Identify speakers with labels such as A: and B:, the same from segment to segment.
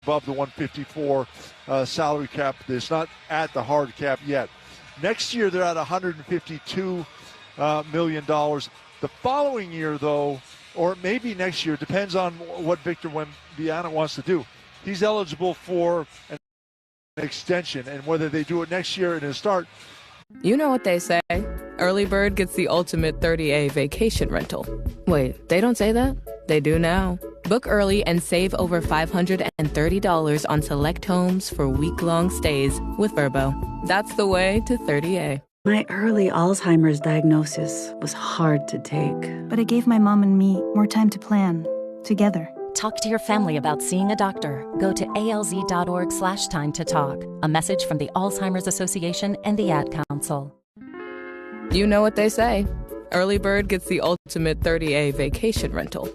A: above the 154 salary cap. It's not at the hard cap yet. Next year, they're at $152 million. The following year, though, or maybe next year, depends on what Victor Wembanyama wants to do. He's eligible for an extension, and whether they do it next year and start.
B: You know what they say. Early bird gets the ultimate 30A vacation rental. Wait, they don't say that? They do now. Book early and save over $530 on select homes for week-long stays with Vrbo. That's the way to 30A.
C: My early Alzheimer's diagnosis was hard to take.
D: But it gave my mom and me more time to plan, together.
E: Talk to your family about seeing a doctor. Go to alz.org/time to talk. A message from the Alzheimer's Association and the Ad Council.
B: You know what they say. Early bird gets the ultimate 30A vacation rental.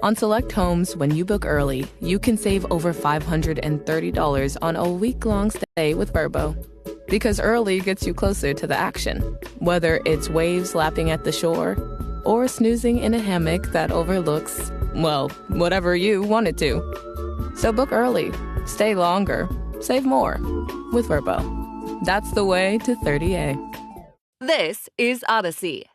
B: On select homes, when you book early, you can save over $530 on a week-long stay with Vrbo. Because early gets you closer to the action. Whether it's waves lapping at the shore or snoozing in a hammock that overlooks, well, whatever you want it to. So book early, stay longer, save more with Vrbo. That's the way to 30A.
F: This is Odyssey.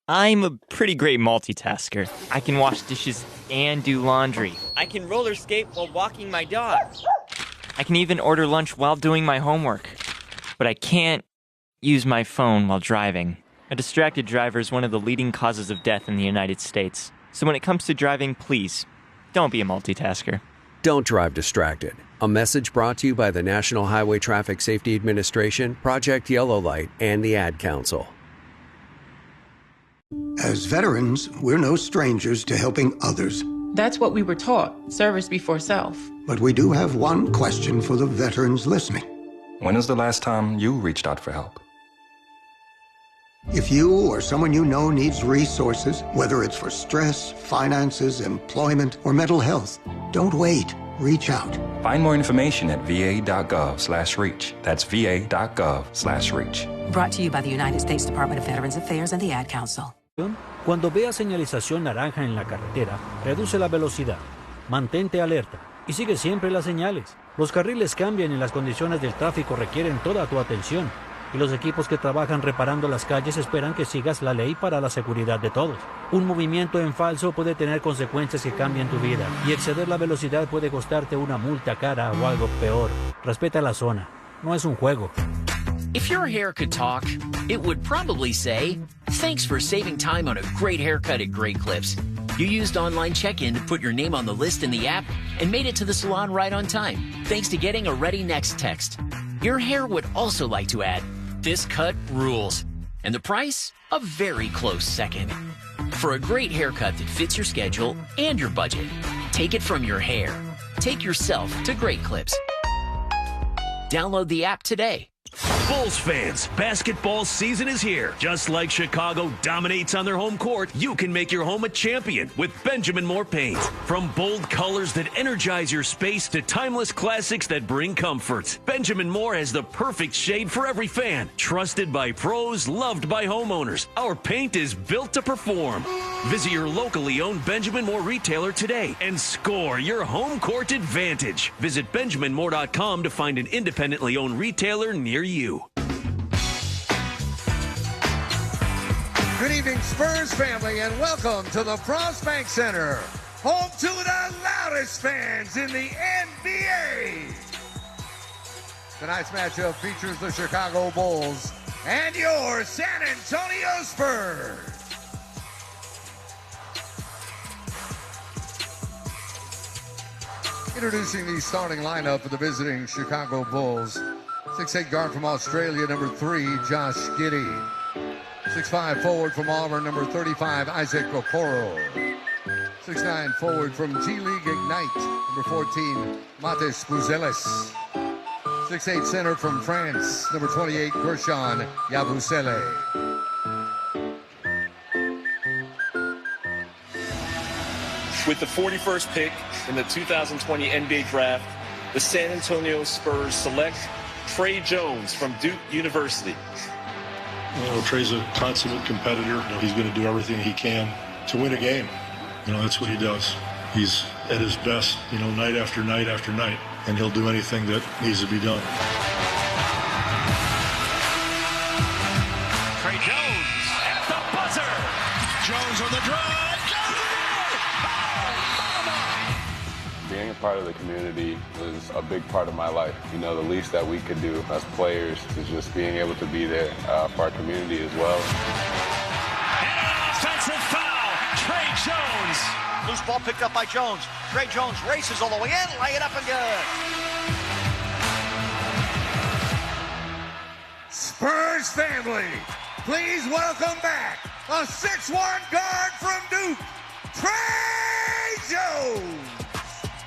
G: I'm a pretty great multitasker. I can wash dishes and do laundry. I can roller skate while walking my dog. I can even order lunch while doing my homework. But I can't use my phone while driving. A distracted driver is one of the leading causes of death in the United States. So when it comes to driving, please, don't be a multitasker.
H: Don't drive distracted. A message brought to you by the National Highway Traffic Safety Administration, Project Yellow Light, and the Ad Council.
I: As veterans, we're no strangers to helping others.
J: That's what we were taught, service before self.
I: But we do have one question for the veterans listening.
K: When is the last time you reached out for help?
I: If you or someone you know needs resources, whether it's for stress, finances, employment, or mental health, don't wait. Reach out.
K: Find more information at va.gov/reach. That's va.gov/reach.
L: Brought to you by the United States Department of Veterans Affairs and the Ad Council.
M: Cuando veas señalización naranja en la carretera, reduce la velocidad, mantente alerta y sigue siempre las señales. Los carriles cambian y las condiciones del tráfico requieren toda tu atención. Y los equipos que trabajan reparando las calles esperan que sigas la ley para la seguridad de todos. Un movimiento en falso puede tener consecuencias que cambien tu vida, y exceder la velocidad puede costarte una multa cara o algo peor. Respeta la zona. No es un juego.
N: If your hair could talk, it would probably say, "Thanks for saving time on a great haircut at Great Clips. You used online check-in to put your name on the list in the app and made it to the salon right on time, thanks to getting a Ready Next text." Your hair would also like to add, "This cut rules." And the price? A very close second. For a great haircut that fits your schedule and your budget, take it from your hair. Take yourself to Great Clips. Download the app today.
O: Bulls fans, basketball season is here. Just like Chicago dominates on their home court, you can make your home a champion with Benjamin Moore paint. From bold colors that energize your space to timeless classics that bring comfort, Benjamin Moore has the perfect shade for every fan. Trusted by pros, loved by homeowners, our paint is built to perform. Visit your locally owned Benjamin Moore retailer today and score your home court advantage. Visit BenjaminMoore.com to find an independently owned retailer near you.
P: Good evening, Spurs family, and welcome to the Frost Bank Center, home to the loudest fans in the NBA. Tonight's matchup features the Chicago Bulls and your San Antonio Spurs. Introducing the starting lineup for the visiting Chicago Bulls. 6'8" guard from Australia, number 3, Josh Giddey. 6'5" forward from Auburn, number 35, Isaac Okoro. 6'9" forward from G-League Ignite, number 14, Mathis Bouzelis. 6'8" center from France, number 28, Gershon Yabusele.
Q: With the 41st pick in the 2020 NBA Draft, the San Antonio Spurs select Trey Jones from Duke University.
R: Trey's a consummate competitor. He's going to do everything he can to win a game. That's what he does. He's at his best, night after night after night, and he'll do anything that needs to be done.
O: Trey Jones at the buzzer. Jones on the drive.
S: Being a part of the community was a big part of my life. The least that we could do as players is just being able to be there for our community as well.
O: And an offensive foul. Trey Jones.
T: Loose ball picked up by Jones. Trey Jones races all the way in, lay it up and good.
P: Spurs family, please welcome back a 6'1" guard from Duke, Trey Jones.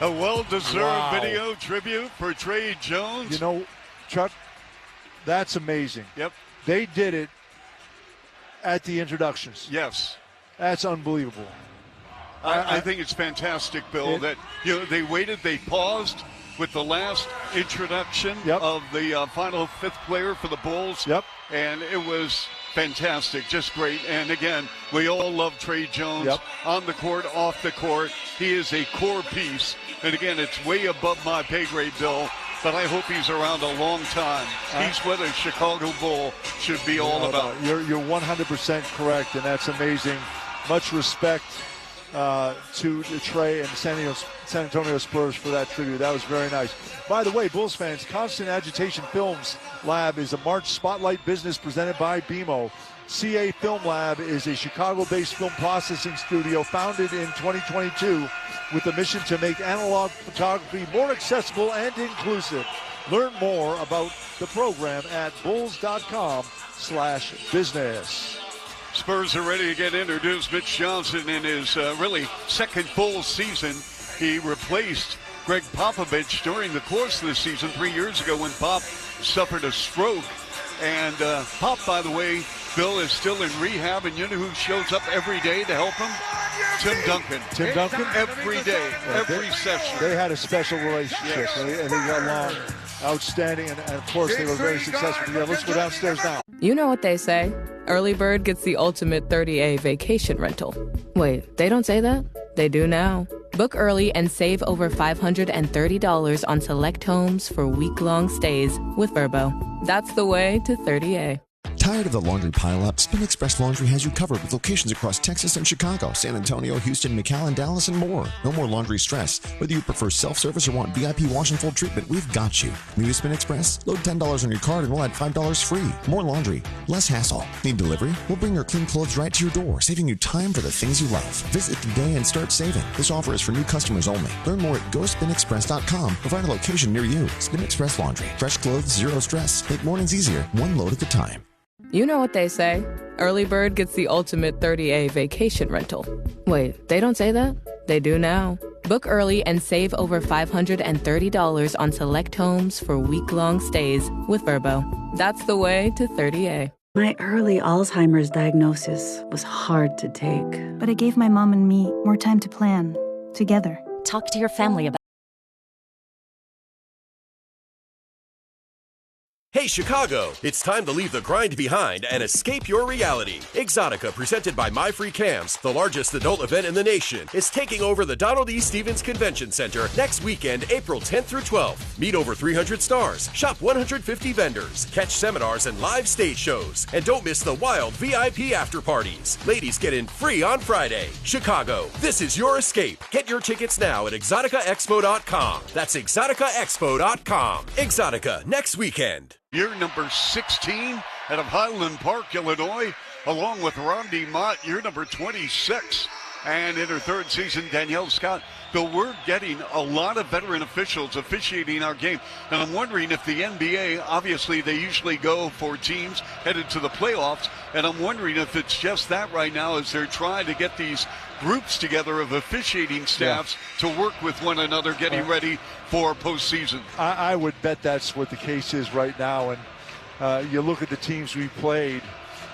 U: A well-deserved video tribute for Trey Jones.
A: Chuck, that's amazing.
U: Yep.
A: They did it at the introductions.
U: Yes.
A: That's unbelievable.
U: I think it's fantastic, Bill, that they waited, they paused with the last introduction of the final fifth player for the Bulls.
A: Yep.
U: And it was fantastic, just great. And again, we all love Trey Jones on the court, off the court. He is a core piece. And again, it's way above my pay grade, Bill, but I hope he's around a long time. He's what a Chicago Bull should be all about.
A: You're 100% correct, and that's amazing. Much respect to Trey and San Antonio Spurs for that tribute. That was very nice. By the way, Bulls fans, Constant Agitation Films Lab is a March Spotlight business presented by BMO. CA Film Lab is a Chicago-based film processing studio founded in 2022 with the mission to make analog photography more accessible and inclusive. Learn more about the program at bulls.com/business.
U: Spurs are ready to get introduced. Mitch Johnson in his really second full season. He replaced Greg Popovich during the course of the season 3 years ago when Pop suffered a stroke. And Pop, by the way, Bill, is still in rehab, and you know who shows up every day to help him? Tim Duncan.
A: Tim Duncan?
U: Every day, every session.
A: They had a special relationship, and they got along outstanding, and of course they were very successful. Yeah, let's go downstairs now.
B: You know what they say. Early bird gets the ultimate 30A vacation rental. Wait, they don't say that? They do now. Book early and save over $530 on select homes for week-long stays with Vrbo. That's the way to 30A.
V: Tired of the laundry pileup? Spin Express Laundry has you covered with locations across Texas and Chicago, San Antonio, Houston, McAllen, Dallas, and more. No more laundry stress. Whether you prefer self-service or want VIP wash and fold treatment, we've got you. New to Spin Express? Load $10 on your card and we'll add $5 free. More laundry, less hassle. Need delivery? We'll bring your clean clothes right to your door, saving you time for the things you love. Visit today and start saving. This offer is for new customers only. Learn more at GoSpinExpress.com or find a location near you. Spin Express Laundry. Fresh clothes, zero stress. Make mornings easier, one load at a time.
B: You know what they say. Early bird gets the ultimate 30A vacation rental. Wait, they don't say that? They do now. Book early and save over $530 on select homes for week-long stays with Vrbo. That's the way to 30A.
C: My early Alzheimer's diagnosis was hard to take.
D: But it gave my mom and me more time to plan, together.
E: Talk to your family about.
W: Hey Chicago, it's time to leave the grind behind and escape your reality. Exotica, presented by MyFreeCams, the largest adult event in the nation, is taking over the Donald E. Stevens Convention Center next weekend, April 10th through 12th. Meet over 300 stars, shop 150 vendors, catch seminars and live stage shows, and don't miss the wild VIP after parties. Ladies get in free on Friday. Chicago, this is your escape. Get your tickets now at ExoticaExpo.com. That's ExoticaExpo.com. Exotica, next weekend.
U: Year number 16 out of Highland Park, Illinois, along with Rondi Mott, year number 26. And in her third season, Danielle Scott. Bill, we're getting a lot of veteran officials officiating our game. And I'm wondering if the NBA, obviously they usually go for teams headed to the playoffs. And I'm wondering if it's just that right now as they're trying to get these groups together of officiating staffs to work with one another, getting ready for postseason.
A: I would bet that's what the case is right now. And you look at the teams we played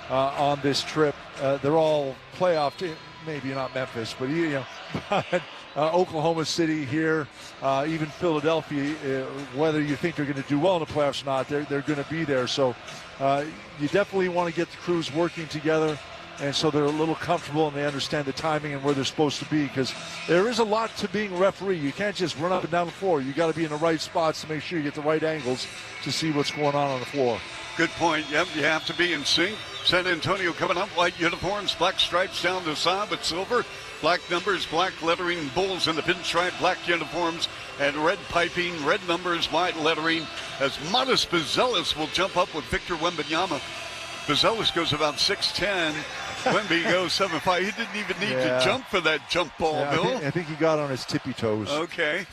A: on this trip, they're all playoff teams. Maybe not Memphis, but Oklahoma City here, even Philadelphia, whether you think they're going to do well in the playoffs or not, they're going to be there. So you definitely want to get the crews working together, and so they're a little comfortable and they understand the timing and where they're supposed to be, because there is a lot to being a referee. You can't just run up and down the floor. You got to be in the right spots to make sure you get the right angles to see what's going on the floor.
U: Good point. Yep, you have to be in sync. San Antonio coming up, white uniforms, black stripes down the side, but silver. Black numbers, black lettering, Bulls in the pinstripe, black uniforms, and red piping, red numbers, white lettering, as Modest Buzelis will jump up with Victor Wembanyama. Buzelis goes about 6'10". Wemby goes 7'5". He didn't even need to jump for that jump ball, Bill.
A: I think he got on his tippy toes.
U: Okay.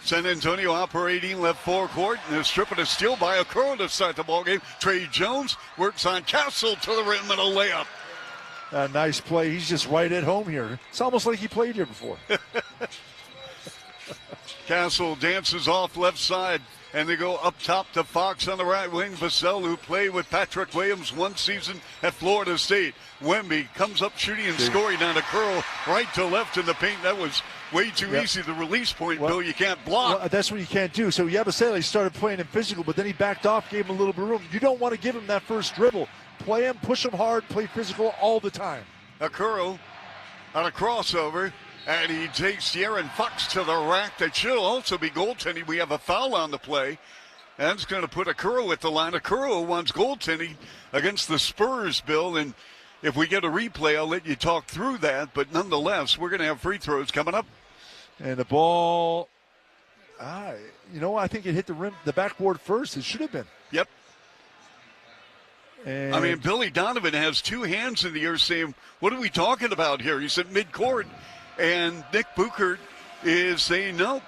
U: San Antonio operating left forecourt, and they're stripping a steal by Okoro to start the ball game. Trey Jones works on Castle to the rim and a layup.
A: Nice play. He's just right at home here. It's almost like he played here before.
U: Castle dances off left side, and they go up top to Fox on the right wing. Vassell, who played with Patrick Williams one season at Florida State. Wemby comes up shooting and scoring on a curl right to left in the paint. That was way too easy. The release point, Bill, you can't block.
A: Well, that's what you can't do. So Yabusele started playing him physical, but then he backed off, gave him a little bit of room. You don't want to give him that first dribble. Play him, push him hard, play physical all the time.
U: Okoro on a crossover, and he takes De'Aaron Fox to the rack. That should also be goaltending. We have a foul on the play. That's going to put Okoro at the line. Okoro wants goaltending against the Spurs, Bill, and if we get a replay, I'll let you talk through that. But nonetheless, we're going to have free throws coming up.
A: And the ball, you know what? I think it hit the rim, the backboard first. It should have been.
U: Yep.
A: And
U: I mean, Billy Donovan has two hands in the air saying, what are we talking about here? He's at midcourt. And Nick Buchert is saying, no.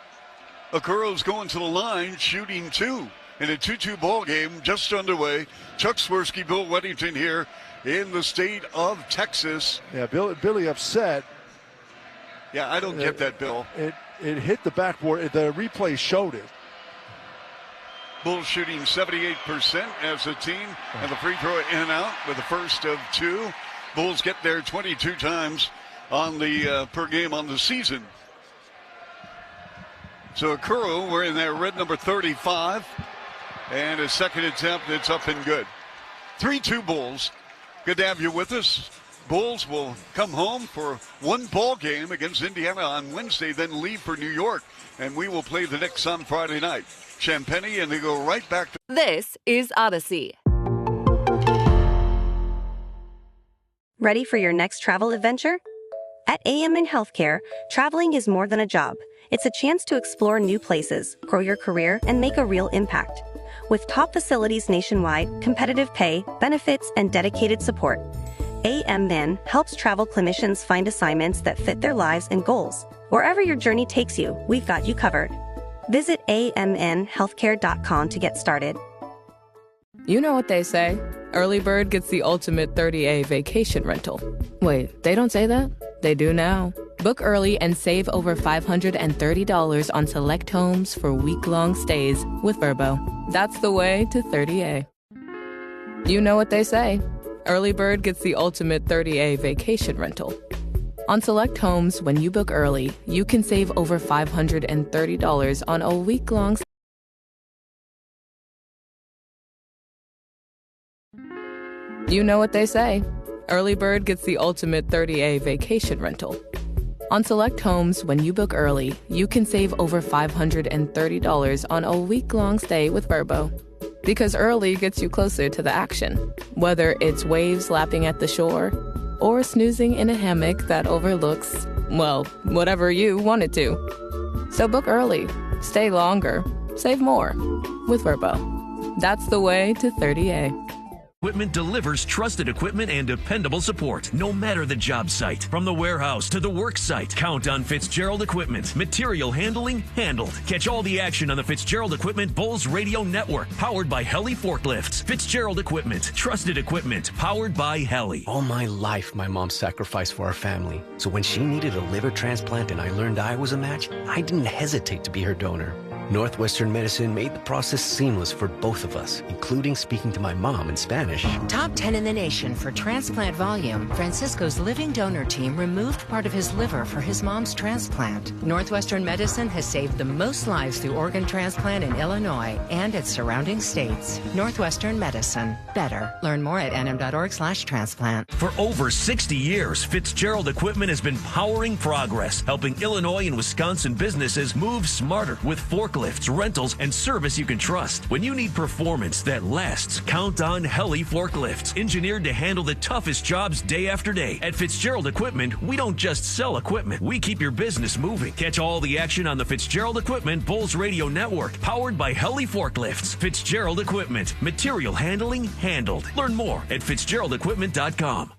U: Okoro's going to the line, shooting two. In a 2-2 ball game just underway. Chuck Swirsky, Bill Weddington here in the state of Texas.
A: Yeah, Billy upset.
U: Yeah, I don't get that, Bill.
A: It hit the backboard. The replay showed it.
U: Bulls shooting 78% as a team, and the free throw in and out with the first of two. Bulls get there 22 times on the per game on the season. So Okoro, we're in there, red number 35, and his second attempt, it's up and good. 3-2 Bulls. Good to have you with us. Bulls will come home for one ball game against Indiana on Wednesday, then leave for New York, and we will play the Knicks on Friday night. Champaign, and they go right back to...
F: This is Odyssey.
G: Ready for your next travel adventure? At AMN Healthcare, traveling is more than a job. It's a chance to explore new places, grow your career, and make a real impact. With top facilities nationwide, competitive pay, benefits, and dedicated support, AMN helps travel clinicians find assignments that fit their lives and goals. Wherever your journey takes you, we've got you covered. Visit amnhealthcare.com to get started.
B: You know what they say. Early bird gets the ultimate 30A vacation rental. Wait, they don't say that? They do now. Book early and save over $530 on select homes for week-long stays with Vrbo. That's the way to 30A. You know what they say. Early bird gets the ultimate 30A vacation rental. On select homes, when you book early, you can save over $530 on a week-long. You know what they say. Early bird gets the ultimate 30A vacation rental. On select homes, when you book early, you can save over $530 on a week-long stay with Vrbo. Because early gets you closer to the action. Whether it's waves lapping at the shore, or snoozing in a hammock that overlooks, well, whatever you wanted to. So book early, stay longer, save more with Vrbo. That's the way to 30A.
O: Equipment delivers trusted equipment and dependable support, no matter the job site. From the warehouse to the work site, count on Fitzgerald Equipment. Material handling handled. Catch all the action on the Fitzgerald Equipment Bulls Radio Network, powered by Heli Forklifts. Fitzgerald Equipment, trusted equipment, powered by Heli.
H: All my life, my mom sacrificed for our family. So when she needed a liver transplant and I learned I was a match, I didn't hesitate to be her donor. Northwestern Medicine made the process seamless for both of us, including speaking to my mom in Spanish.
F: Top 10 in the nation for transplant volume, Francisco's living donor team removed part of his liver for his mom's transplant. Northwestern Medicine has saved the most lives through organ transplant in Illinois and its surrounding states. Northwestern Medicine. Better. Learn more at nm.org/transplant.
O: For over 60 years, Fitzgerald Equipment has been powering progress, helping Illinois and Wisconsin businesses move smarter with forklifts, rentals, and service you can trust. When you need performance that lasts, count on Heli Forklifts, engineered to handle the toughest jobs day after day. At Fitzgerald Equipment, we don't just sell equipment, we keep your business moving. Catch all the action on the Fitzgerald Equipment Bulls Radio Network, powered by Heli Forklifts. Fitzgerald Equipment, material handling handled. Learn more at FitzgeraldEquipment.com.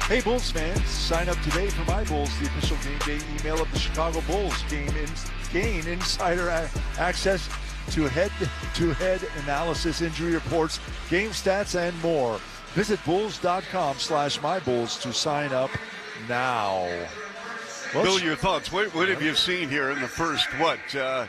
A: Hey, Bulls fans, sign up today for My Bulls, the official game day email of the Chicago Bulls. Gain insider access to head-to-head analysis, injury reports, game stats, and more. Visit bulls.com/mybulls to sign up now.
U: Bill, your thoughts. What have you seen here in the first,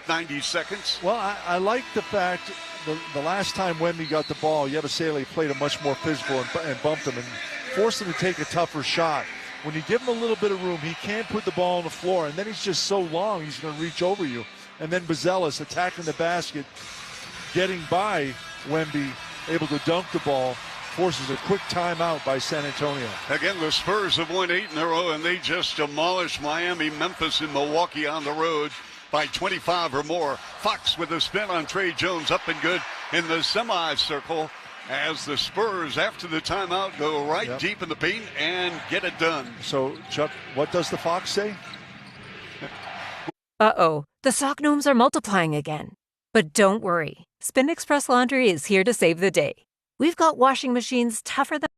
U: 90 seconds?
A: Well, I like the fact the last time Wemby got the ball, Yabusele played a much more physical and bumped him and forced him to take a tougher shot. When you give him a little bit of room, he can't put the ball on the floor, and then he's just so long, he's going to reach over you. And then Buzelis attacking the basket, getting by Wemby, able to dunk the ball, forces a quick timeout by San Antonio.
U: Again, the Spurs have won 8 in a row, and they just demolished Miami, Memphis, and Milwaukee on the road by 25 or more. Fox with a spin on Trey Jones, up and good in the semi-circle, as the Spurs, after the timeout, go deep in the paint and get it done.
A: So, Chuck, what does the Fox say?
I: Uh-oh, the sock gnomes are multiplying again. But don't worry, Spin Express Laundry is here to save the day. We've got washing machines tougher than...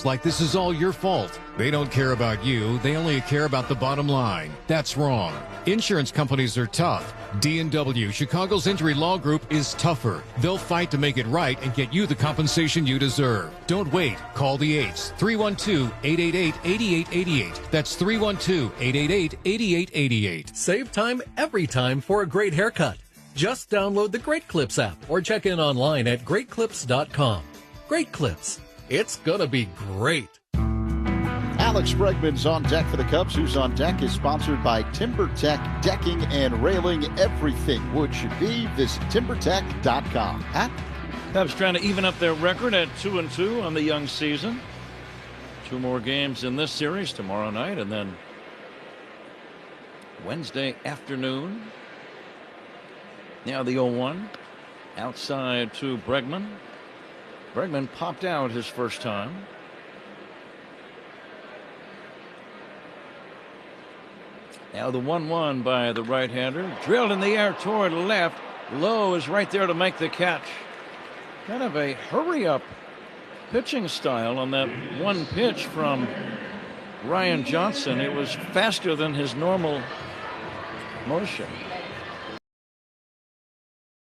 J: Like this is all your fault. They don't care about you. They only care about the bottom line. That's wrong. Insurance companies are tough. D&W, Chicago's injury law group, is tougher. They'll fight to make it right and get you the compensation you deserve. Don't wait. Call the 8s. 312-888-8888. That's 312-888-8888.
X: Save time every time for a great haircut. Just download the Great Clips app or check in online at greatclips.com. Great Clips. It's gonna be great.
Y: Alex Bregman's on deck for the Cubs. Who's on Deck is sponsored by TimberTech Decking and Railing. Everything wood should be. Visit TimberTech.com.
Z: Cubs trying to even up their record at 2-2 on the young season. 2 more games in this series tomorrow night and then Wednesday afternoon. Now the 0-1 outside to Bregman. Bregman popped out his first time. Now the 1-1 by the right-hander. Drilled in the air toward left. Lowe is right there to make the catch. Kind of a hurry-up pitching style on that one pitch from Ryan Johnson. It was faster than his normal motion.